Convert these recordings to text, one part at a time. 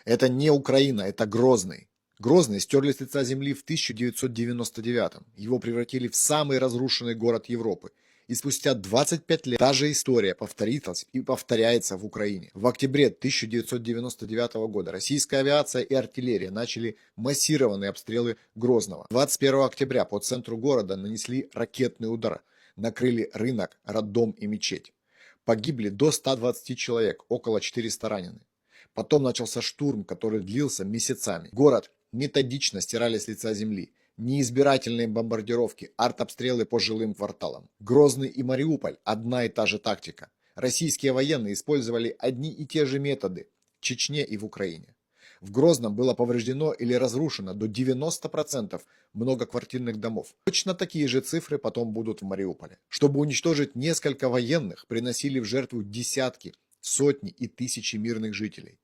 Это не Украина, это Грозный. Грозный стерли с лица земли в 1999-м. Его превратили в самый разрушенный город Европы. И спустя 25 лет та же история повторилась и повторяется в Украине. В октябре 1999 года российская авиация и артиллерия начали массированные обстрелы Грозного. 21 октября по центру города нанесли ракетный удар, накрыли рынок, роддом и мечеть. Погибли до 120 человек, около 400 ранены. Потом начался штурм, который длился месяцами. Город методично стирали с лица земли. Неизбирательные бомбардировки, артобстрелы по жилым кварталам. Грозный и Мариуполь – одна и та же тактика. Российские военные использовали одни и те же методы в Чечне и в Украине. В Грозном было повреждено или разрушено до 90% многоквартирных домов. Точно такие же цифры потом будут в Мариуполе. Чтобы уничтожить несколько военных, приносили в жертву десятки, сотни и тысячи мирных жителей.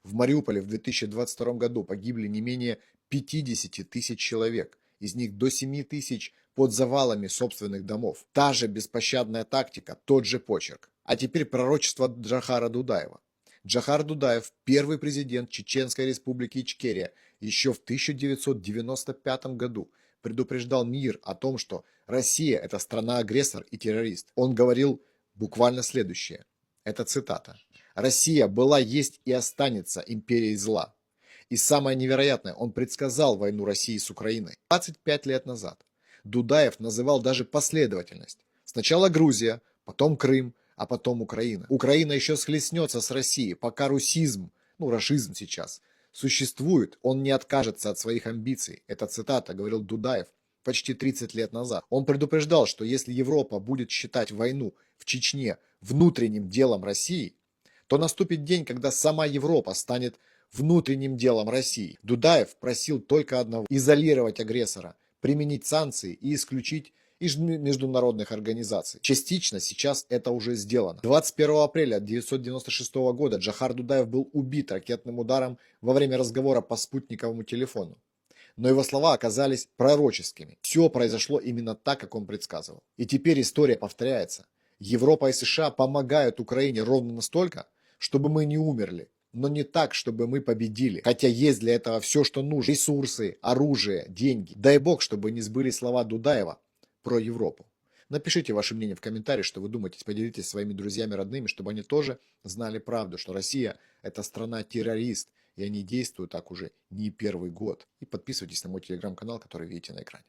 В Мариуполе в 2022 году погибли не менее 50 тысяч человек, из них до 7 тысяч под завалами собственных домов. Та же беспощадная тактика, тот же почерк. А теперь пророчество Джохара Дудаева. Джохар Дудаев, первый президент Чеченской республики Ичкерия, еще в 1995 году предупреждал мир о том, что Россия – это страна-агрессор и террорист. Он говорил буквально следующее. Это цитата. «Россия была, есть и останется империей зла». И самое невероятное, он предсказал войну России с Украиной 25 лет назад. Дудаев называл даже последовательность. Сначала Грузия, потом Крым, а потом Украина. Украина еще схлестнется с Россией, пока русизм, рашизм сейчас, существует, он не откажется от своих амбиций. Это цитата, говорил Дудаев почти 30 лет назад. Он предупреждал, что если Европа будет считать войну в Чечне внутренним делом России, то наступит день, когда сама Европа станет внутренним делом России. Дудаев просил только одного – изолировать агрессора, применить санкции и исключить из международных организаций. Частично сейчас это уже сделано. 21 апреля 1996 года Джохар Дудаев был убит ракетным ударом во время разговора по спутниковому телефону. Но его слова оказались пророческими. Все произошло именно так, как он предсказывал. И теперь история повторяется. Европа и США помогают Украине ровно настолько, чтобы мы не умерли, но не так, чтобы мы победили. Хотя есть для этого все, что нужно. Ресурсы, оружие, деньги. Дай бог, чтобы не сбылись слова Дудаева про Европу. Напишите ваше мнение в комментариях, что вы думаете, поделитесь своими друзьями, родными, чтобы они тоже знали правду, что Россия – это страна-террорист, и они действуют так уже не первый год. И подписывайтесь на мой телеграм-канал, который видите на экране.